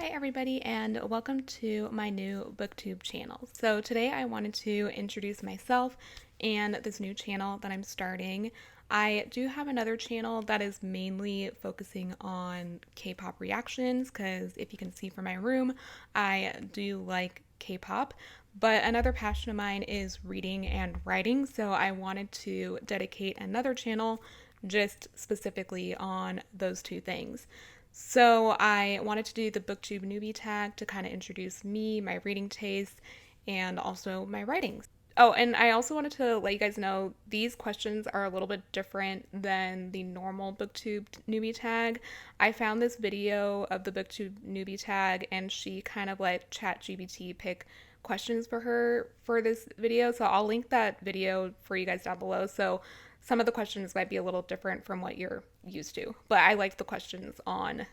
Hi everybody and welcome to my new Booktube channel. So today I wanted to introduce myself and this new channel that I'm starting. I do have another channel that is mainly focusing on K-pop reactions because if you can see from my room, I do like K-pop. But another passion of mine is reading and writing, so I wanted to dedicate another channel just specifically on those two things. So I wanted to do the Booktube Newbie tag to kind of introduce me, my reading taste, and also my writings. Oh, and I also wanted to let you guys know these questions are a little bit different than the normal Booktube newbie tag. I found this video of the Booktube newbie tag and she kind of let ChatGPT pick questions for her for this video. So I'll link that video for you guys down below. So some of the questions might be a little different from what you're used to, but I like the questions on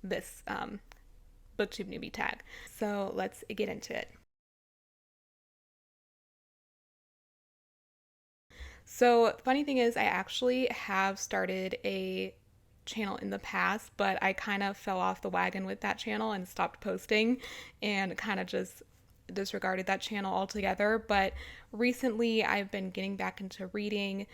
this Booktube newbie tag. So let's get into it. So, the funny thing is, I actually have started a channel in the past, but I kind of fell off the wagon with that channel and stopped posting and kind of just disregarded that channel altogether. But recently, I've been getting back into reading.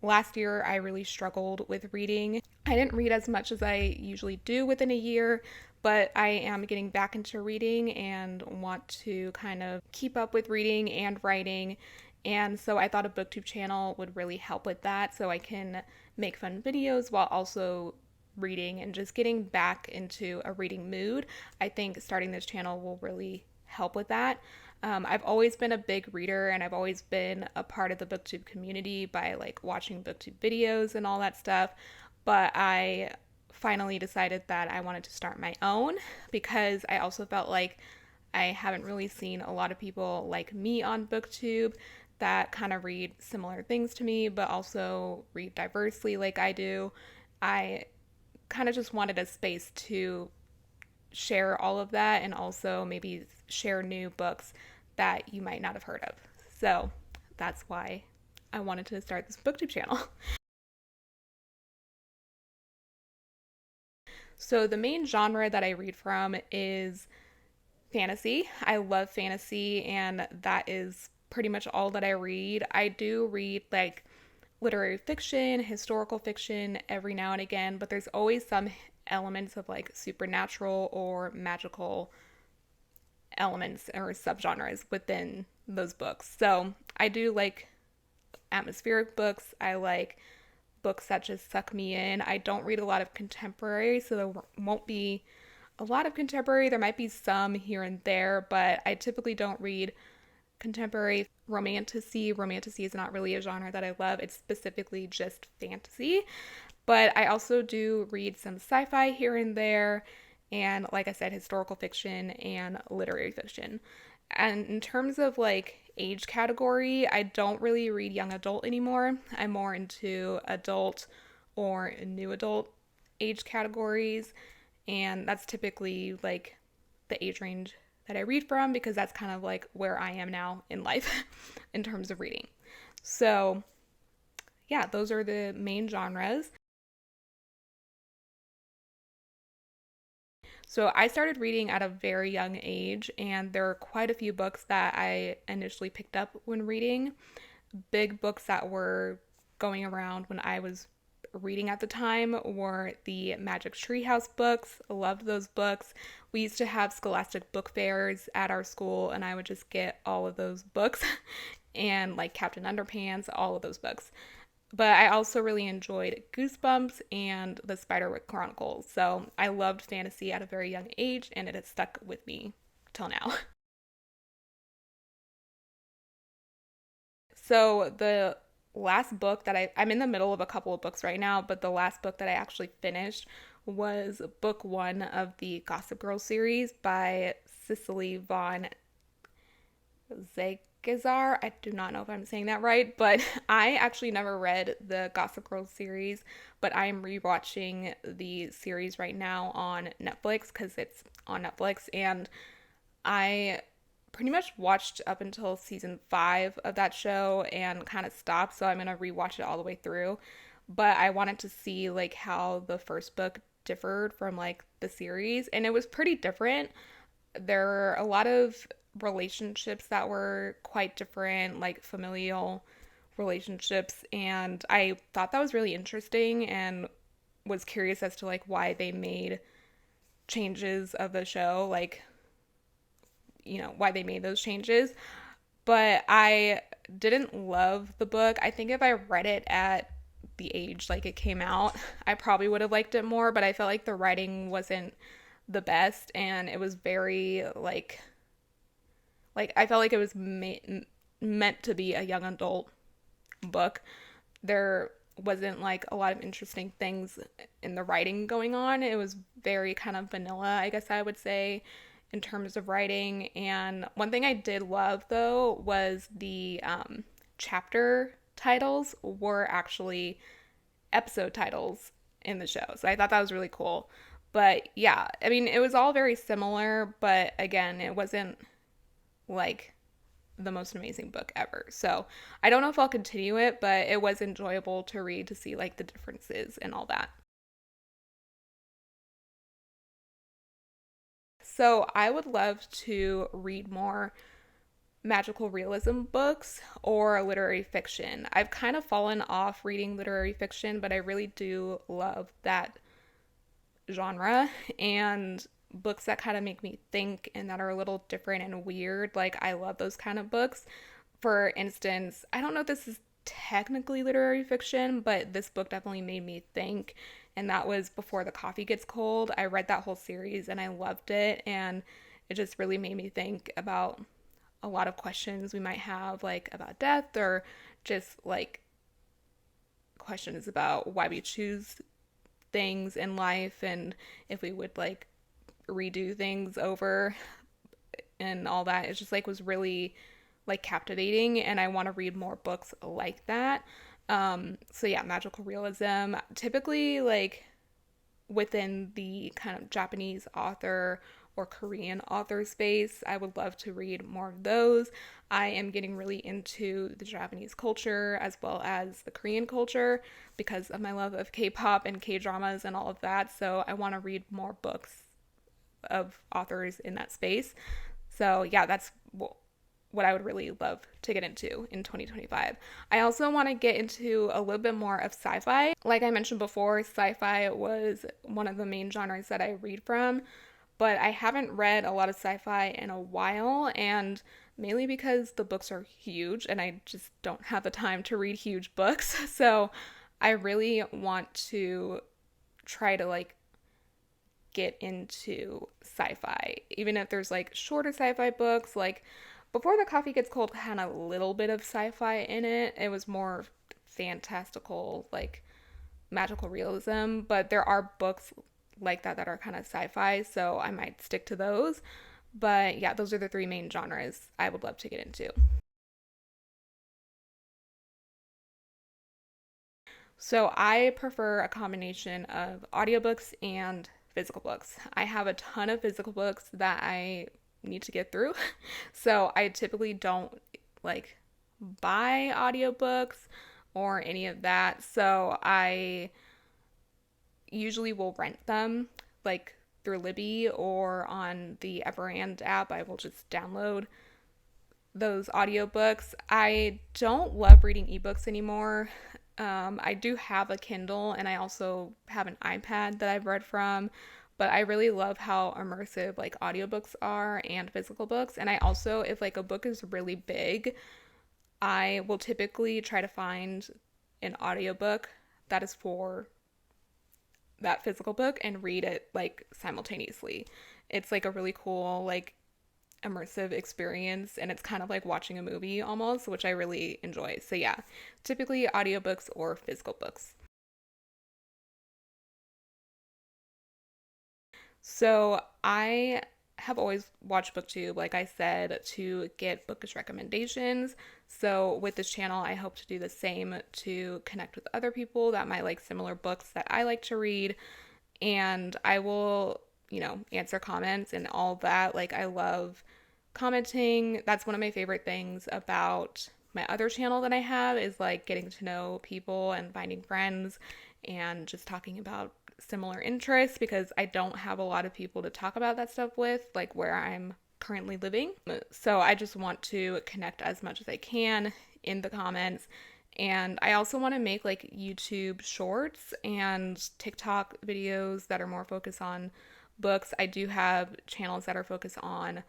Last year, I really struggled with reading. I didn't read as much as I usually do within a year, but I am getting back into reading and want to kind of keep up with reading and writing. And so I thought a booktube channel would really help with that so I can make fun videos while also reading and just getting back into a reading mood. I think starting this channel will really help with that. I've always been a big reader and I've always been a part of the booktube community by like watching booktube videos and all that stuff. But I finally decided that I wanted to start my own because I also felt like I haven't really seen a lot of people like me on booktube that kind of read similar things to me, but also read diversely like I do. I kind of just wanted a space to share all of that and also maybe share new books that you might not have heard of. So that's why I wanted to start this booktube channel. So the main genre that I read from is fantasy. I love fantasy, and that is pretty much all that I read. I do read like literary fiction, historical fiction every now and again, but there's always some elements of like supernatural or magical elements or subgenres within those books. So I do like atmospheric books. I like books that just suck me in. I don't read a lot of contemporary, so there won't be a lot of contemporary. There might be some here and there, but I typically don't read contemporary romantasy. Romantasy is not really a genre that I love. It's specifically just fantasy. But I also do read some sci-fi here and there, and like I said, historical fiction and literary fiction. And in terms of like age category, I don't really read young adult anymore. I'm more into adult or new adult age categories, and that's typically like the age range that I read from because that's kind of like where I am now in life in terms of reading. So, yeah, those are the main genres. So, I started reading at a very young age, and there are quite a few books that I initially picked up when reading. Big books that were going around when I was reading at the time were the Magic Treehouse books. I loved those books. We used to have scholastic book fairs at our school, and I would just get all of those books and like Captain Underpants, all of those books. But I also really enjoyed Goosebumps and the Spiderwick Chronicles. So I loved fantasy at a very young age, and it has stuck with me till now. So the last book that I'm in the middle of a couple of books right now, but the last book that I actually finished was book one of the Gossip Girl series by Cicely Von Zegazar. I do not know if I'm saying that right, but I actually never read the Gossip Girl series, but I am rewatching the series right now on Netflix because it's on Netflix, and I pretty much watched up until season 5 of that show and kind of stopped, so I'm gonna rewatch it all the way through. But I wanted to see like how the first book differed from like the series, and it was pretty different. There were a lot of relationships that were quite different, like familial relationships, and I thought that was really interesting and was curious as to like why they made changes of the show, like, why they made those changes. But I didn't love the book. I think if I read it at the age like it came out, I probably would have liked it more, but I felt like the writing wasn't the best, and it was very like I felt like it was meant to be a young adult book. There wasn't like a lot of interesting things in the writing going on. It was very kind of vanilla, I guess I would say, in terms of writing. And one thing I did love though was the chapter titles were actually episode titles in the show. So I thought that was really cool. But yeah, I mean, it was all very similar, but again, it wasn't like the most amazing book ever. So I don't know if I'll continue it, but it was enjoyable to read to see like the differences and all that. So I would love to read more magical realism books or literary fiction. I've kind of fallen off reading literary fiction, but I really do love that genre, and books that kind of make me think and that are a little different and weird. Like, I love those kind of books. For instance, I don't know if this is technically literary fiction, but this book definitely made me think, and that was Before the Coffee Gets Cold. I read that whole series and I loved it, and it just really made me think about a lot of questions we might have, like about death, or just like questions about why we choose things in life, and if we would like redo things over and all that. It just like was really like captivating, and I want to read more books like that. So yeah, magical realism, typically like within the kind of Japanese author or Korean author space. I would love to read more of those. I am getting really into the Japanese culture as well as the Korean culture because of my love of K-pop and K-dramas and all of that. So I want to read more books of authors in that space. So yeah, that's what I would really love to get into in 2025. I also want to get into a little bit more of sci-fi. Like I mentioned before, sci-fi was one of the main genres that I read from, but I haven't read a lot of sci-fi in a while, and mainly because the books are huge and I just don't have the time to read huge books. So I really want to try to like get into sci-fi, even if there's like shorter sci-fi books. Like Before the Coffee Gets Cold had a little bit of sci-fi in it. It was more fantastical, like magical realism, but there are books like that that are kind of sci-fi, so I might stick to those. But yeah, those are the three main genres I would love to get into. So I prefer a combination of audiobooks and physical books. I have a ton of physical books that I need to get through. So I typically don't like buy audiobooks or any of that. So I usually will rent them like through Libby or on the Everand app. I will just download those audiobooks. I don't love reading ebooks anymore. I do have a Kindle and I also have an iPad that I've read from, but I really love how immersive like audiobooks are and physical books. And I also, if like a book is really big, I will typically try to find an audiobook that is for that physical book and read it like simultaneously. It's like a really cool like immersive experience, and it's kind of like watching a movie almost, which I really enjoy. So yeah, typically audiobooks or physical books. So I have always watched Booktube, like I said, to get bookish recommendations. So with this channel, I hope to do the same to connect with other people that might like similar books that I like to read. And I will, answer comments and all that. Like, I love commenting. That's one of my favorite things about my other channel that I have, is like getting to know people and finding friends and just talking about similar interests because I don't have a lot of people to talk about that stuff with, like where I'm currently living. So I just want to connect as much as I can in the comments. And I also want to make like YouTube shorts and TikTok videos that are more focused on books. I do have channels that are focused on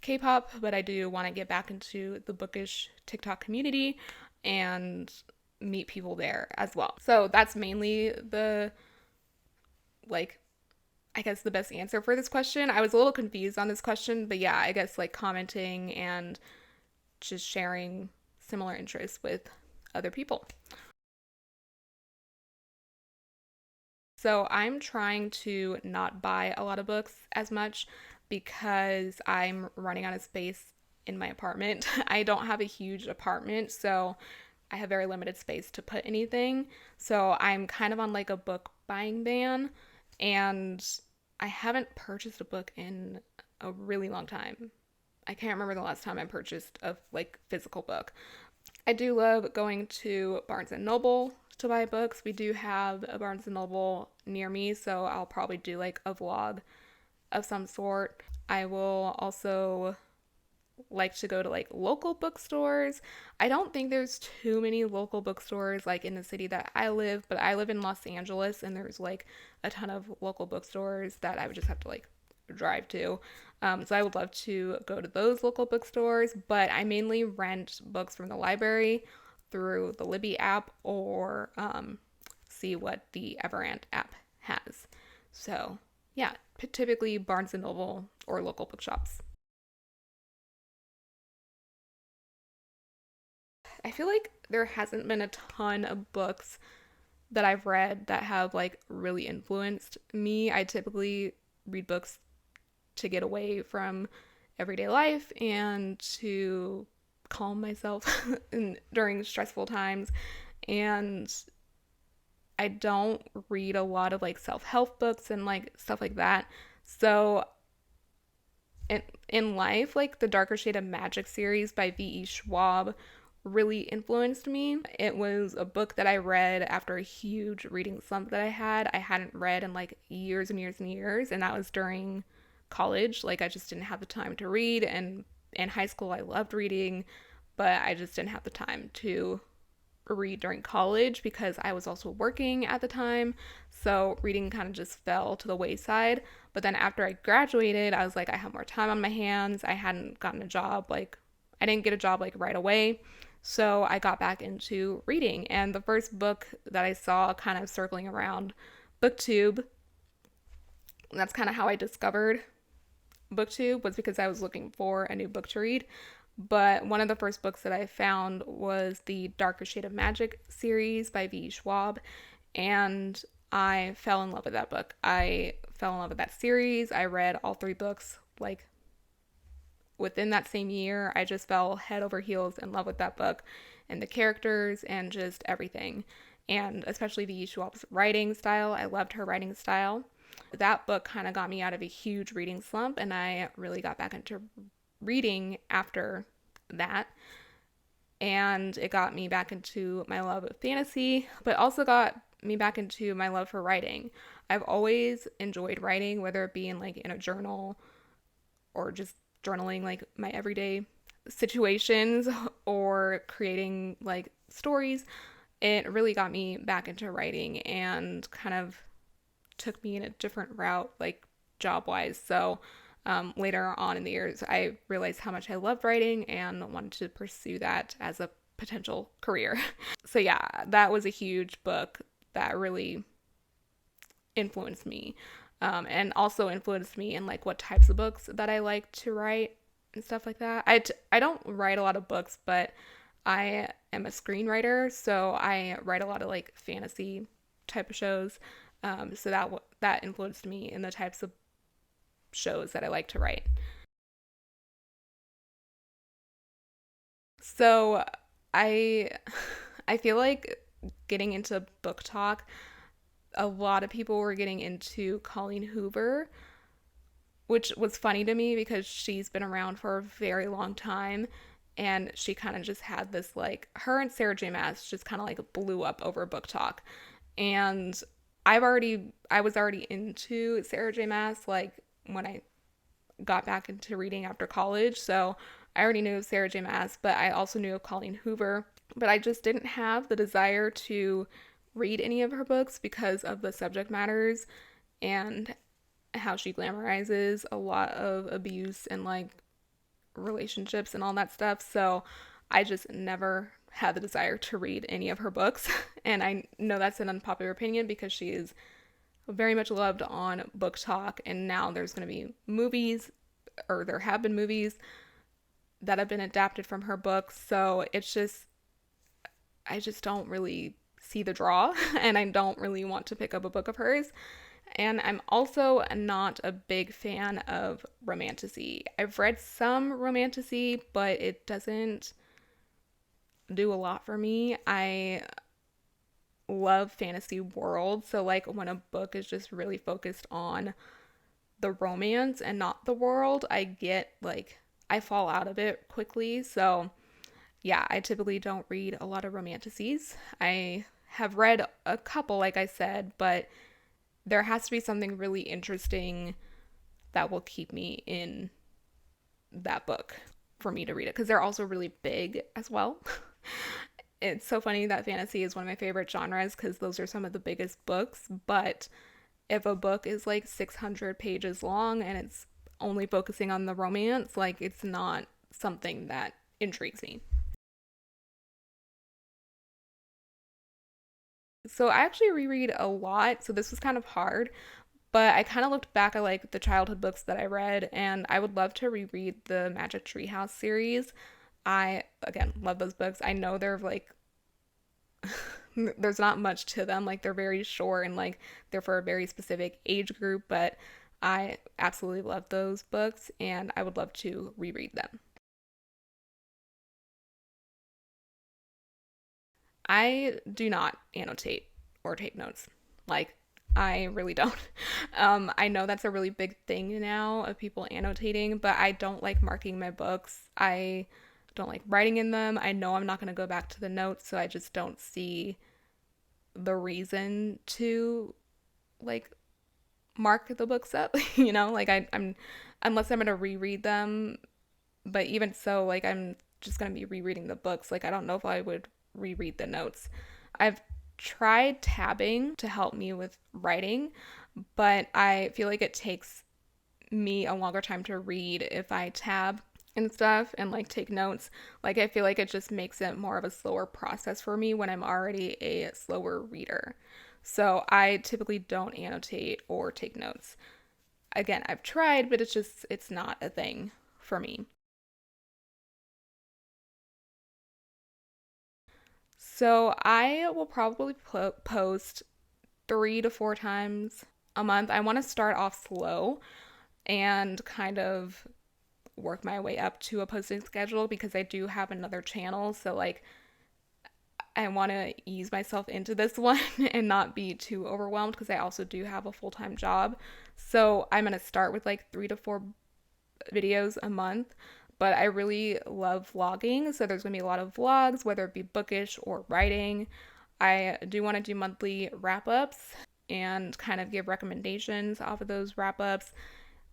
K-pop, but I do want to get back into the bookish TikTok community and meet people there as well. So that's mainly the, like, I guess the best answer for this question. I was a little confused on this question, but yeah, I guess like commenting and just sharing similar interests with other people. So I'm trying to not buy a lot of books as much because I'm running out of space in my apartment. I don't have a huge apartment, so I have very limited space to put anything. So I'm kind of on like a book buying ban, and I haven't purchased a book in a really long time. I can't remember the last time I purchased a like physical book. I do love going to Barnes and Noble to buy books. We do have a Barnes and Noble near me, so I'll probably do like a vlog of some sort. I will also like to go to like local bookstores. I don't think there's too many local bookstores like in the city that I live, but I live in Los Angeles and there's like a ton of local bookstores that I would just have to like drive to. So I would love to go to those local bookstores, but I mainly rent books from the library through the Libby app or see what the Everant app has. So yeah, typically Barnes and Noble or local bookshops. I feel like there hasn't been a ton of books that I've read that have like really influenced me. I typically read books to get away from everyday life and to calm myself during stressful times. And I don't read a lot of like self-help books and like stuff like that. So in life, like the Darker Shade of Magic series by V.E. Schwab really influenced me. It was a book that I read after a huge reading slump that I had. I hadn't read in like years and years and years, and that was during college. Like I just didn't have the time to read, and in high school I loved reading, but I just didn't have the time to read during college because I was also working at the time. So reading kind of just fell to the wayside. But then after I graduated, I was like, I have more time on my hands. I hadn't gotten a job. Like, I didn't get a job like right away. So I got back into reading. And the first book that I saw kind of circling around Booktube, that's kind of how I discovered Booktube, was because I was looking for a new book to read. But one of the first books that I found was the Darker Shade of Magic series by V. Schwab, and I fell in love with that book. I fell in love with that series. I read all three books like within that same year. I just fell head over heels in love with that book and the characters and just everything. And especially V. Schwab's writing style. I loved her writing style. That book kind of got me out of a huge reading slump, and I really got back into reading after that. And it got me back into my love of fantasy, but also got me back into my love for writing. I've always enjoyed writing, whether it be in a journal or just journaling like my everyday situations or creating like stories. It really got me back into writing and kind of took me in a different route, like job wise. So later on in the years, I realized how much I loved writing and wanted to pursue that as a potential career. So yeah, that was a huge book that really influenced me, and also influenced me in like what types of books that I like to write and stuff like that. I don't write a lot of books, but I am a screenwriter, so I write a lot of like fantasy type of shows. So that influenced me in the types of shows that I like to write. So I I feel like getting into book talk, a lot of people were getting into Colleen Hoover, which was funny to me because she's been around for a very long time, and she kind of just had this like her and Sarah J. Maas just kind of like blew up over book talk. And I was already into Sarah J. Maas like when I got back into reading after college. So I already knew of Sarah J. Maas, but I also knew of Colleen Hoover. But I just didn't have the desire to read any of her books because of the subject matters and how she glamorizes a lot of abuse and like relationships and all that stuff. So I just never had the desire to read any of her books. And I know that's an unpopular opinion because she is very much loved on Book Talk. And now there's going to be movies, or there have been movies that have been adapted from her books. So it's just, I just don't really see the draw and I don't really want to pick up a book of hers. And I'm also not a big fan of romantasy. I've read some romantasy, but it doesn't do a lot for me. I love fantasy world. So like when a book is just really focused on the romance and not the world, I get like I fall out of it quickly. So yeah, I typically don't read a lot of romantasies. I have read a couple, like I said, but there has to be something really interesting that will keep me in that book for me to read it, because they're also really big as well. It's so funny that fantasy is one of my favorite genres because those are some of the biggest books, but if a book is like 600 pages long and it's only focusing on the romance, like it's not something that intrigues me. So I actually reread a lot, so this was kind of hard, but I kind of looked back at like the childhood books that I read, and I would love to reread the Magic Treehouse series. I again love those books. I know they're like there's not much to them, like they're very short and like they're for a very specific age group, but I absolutely love those books and I would love to reread them. I do not annotate or take notes. Like, I really don't. I know that's a really big thing now of people annotating, but I don't like marking my books. I don't like writing in them. I know I'm not going to go back to the notes, so I just don't see the reason to like mark the books up, like I'm unless I'm going to reread them, but even so, like I'm just going to be rereading the books. Like I don't know if I would reread the notes. I've tried tabbing to help me with writing, but I feel like it takes me a longer time to read if I tab and stuff and like take notes. Like I feel like it just makes it more of a slower process for me when I'm already a slower reader. So I typically don't annotate or take notes. Again, I've tried, but it's not a thing for me. So I will probably post 3 to 4 times a month. I want to start off slow and kind of work my way up to a posting schedule because I do have another channel. So, like, I want to ease myself into this one and not be too overwhelmed because I also do have a full time job. So, I'm going to start with like 3 to 4 videos a month. But I really love vlogging. So, there's going to be a lot of vlogs, whether it be bookish or writing. I do want to do monthly wrap ups and kind of give recommendations off of those wrap ups.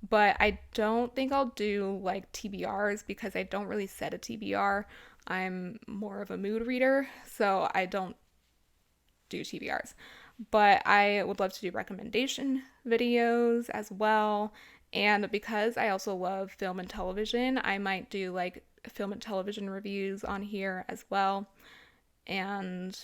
But I don't think I'll do like TBRs because I don't really set a TBR. I'm more of a mood reader, so I don't do TBRs. But I would love to do recommendation videos as well. And because I also love film and television, I might do like film and television reviews on here as well. And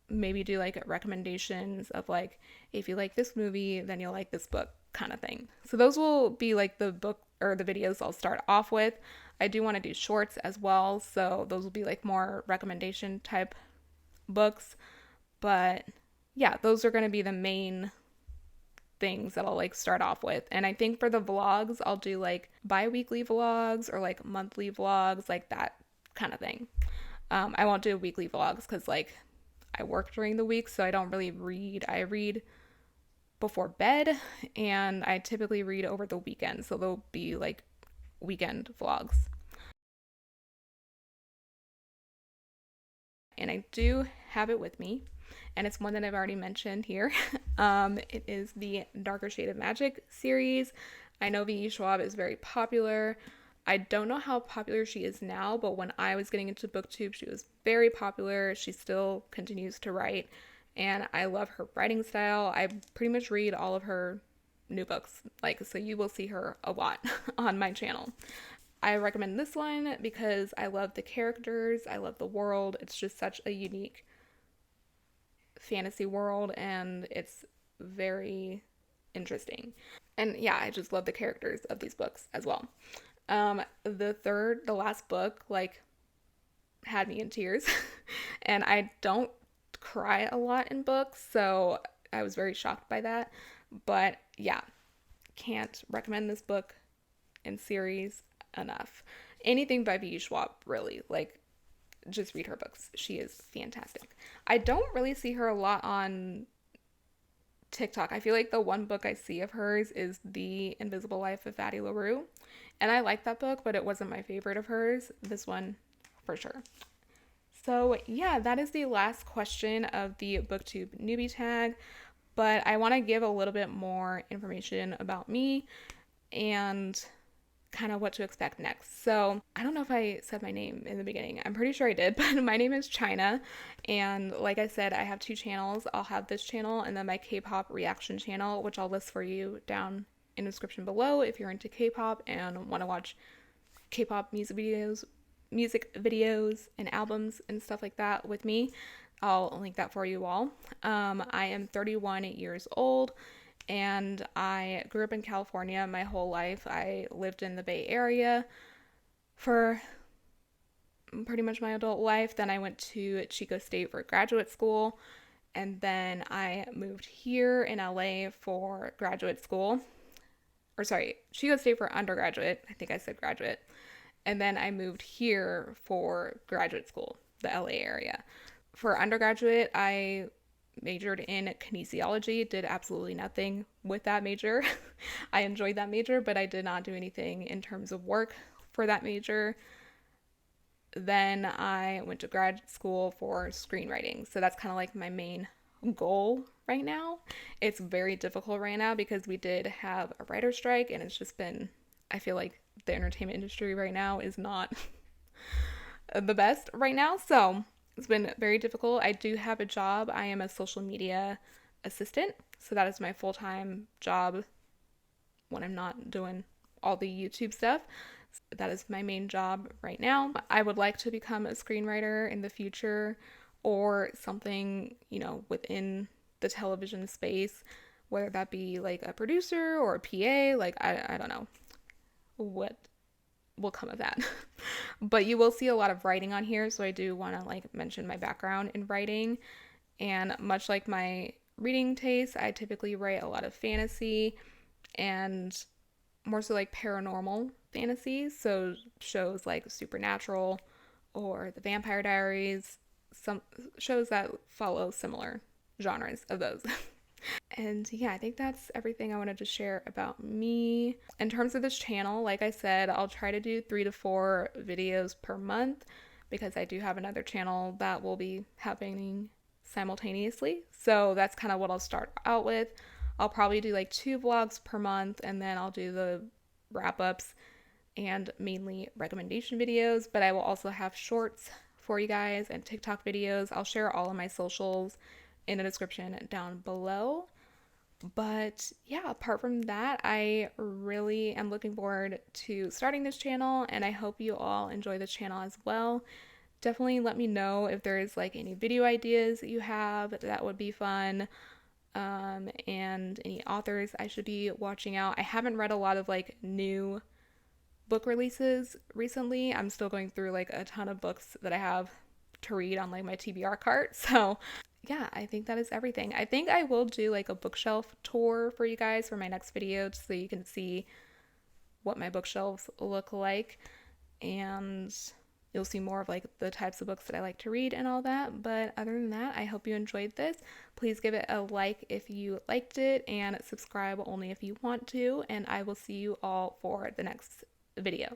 maybe do like recommendations of like, if you like this movie, then you'll like this book kind of thing. So those will be like the book or the videos I'll start off with. I do want to do shorts as well, so those will be like more recommendation type books. But yeah, those are going to be the main things that I'll like start off with. And I think for the vlogs, I'll do like bi-weekly vlogs or like monthly vlogs, like that kind of thing. I won't do weekly vlogs because like I work during the week, so I don't really read. I read before bed and I typically read over the weekend, so they'll be like weekend vlogs. And I do have it with me. and it's one that I've already mentioned here. It is the Darker Shade of Magic series. I know V.E. Schwab is very popular. I don't know how popular she is now, but when I was getting into Booktube, she was very popular. She still continues to write, and I love her writing style. I pretty much read all of her new books, so you will see her a lot on my channel. I recommend this one because I love the characters, I love the world. It's just such a unique fantasy world, and it's very interesting. And yeah, I just love the characters of these books as well. The last book, had me in tears. And I don't cry a lot in books, so I was very shocked by that. But yeah, can't recommend this book and series enough. Anything by V.E. Schwab, really. Just read her books. She is fantastic. I don't really see her a lot on TikTok. I feel like the one book I see of hers is The Invisible Life of Fatty LaRue. And I like that book, but it wasn't my favorite of hers. This one, for sure. So yeah, that is the last question of the Booktube newbie tag. But I want to give a little bit more information about me and kind of what to expect next. So I don't know if I said my name in the beginning. I'm pretty sure I did, but my name is China. And like I said, I have two channels. I'll have this channel and then my K-pop reaction channel, which I'll list for you down in the description below if you're into K-pop and want to watch K-pop music videos and albums and stuff like that with me. I'll link that for you all. I am 31 years old and I grew up in California my whole life. I lived in the Bay Area for pretty much my adult life. Then I went to Chico State for graduate school, and then I moved here in LA for graduate school. Or sorry, Chico State for undergraduate. I think I said graduate. And then I moved here for graduate school, the LA area. For undergraduate, I majored in kinesiology, did absolutely nothing with that major. I enjoyed that major, but I did not do anything in terms of work for that major. Then I went to grad school for screenwriting. So that's kind of like my main goal right now. It's very difficult right now because we did have a writer's strike, and it's just been, I feel like the entertainment industry right now is not the best right now. So it's been very difficult. I do have a job. I am a social media assistant. So that is my full-time job when I'm not doing all the YouTube stuff. That is my main job right now. I would like to become a screenwriter in the future or something, within the television space, whether that be like a producer or a PA. I don't know what will come of that. But you will see a lot of writing on here, so I do want to mention my background in writing. And much like my reading taste, I typically write a lot of fantasy and more so paranormal fantasies, so shows like Supernatural or The Vampire Diaries, some shows that follow similar genres of those. And yeah, I think that's everything I wanted to share about me. In terms of this channel, like I said, I'll try to do 3 to 4 videos per month because I do have another channel that will be happening simultaneously. So that's kind of what I'll start out with. I'll probably do 2 vlogs per month, and then I'll do the wrap-ups and mainly recommendation videos, but I will also have shorts for you guys and TikTok videos. I'll share all of my socials in the description down below. But yeah, apart from that, I really am looking forward to starting this channel, and I hope you all enjoy this channel as well. Definitely let me know if there's any video ideas that you have that would be fun, and any authors I should be watching out. I haven't read a lot of new book releases recently. I'm still going through a ton of books that I have to read on my TBR cart. So yeah, I think that is everything. I think I will do a bookshelf tour for you guys for my next video so you can see what my bookshelves look like, and you'll see more of the types of books that I like to read and all that. But other than that, I hope you enjoyed this. Please give it a like if you liked it, and subscribe only if you want to, and I will see you all for the next video.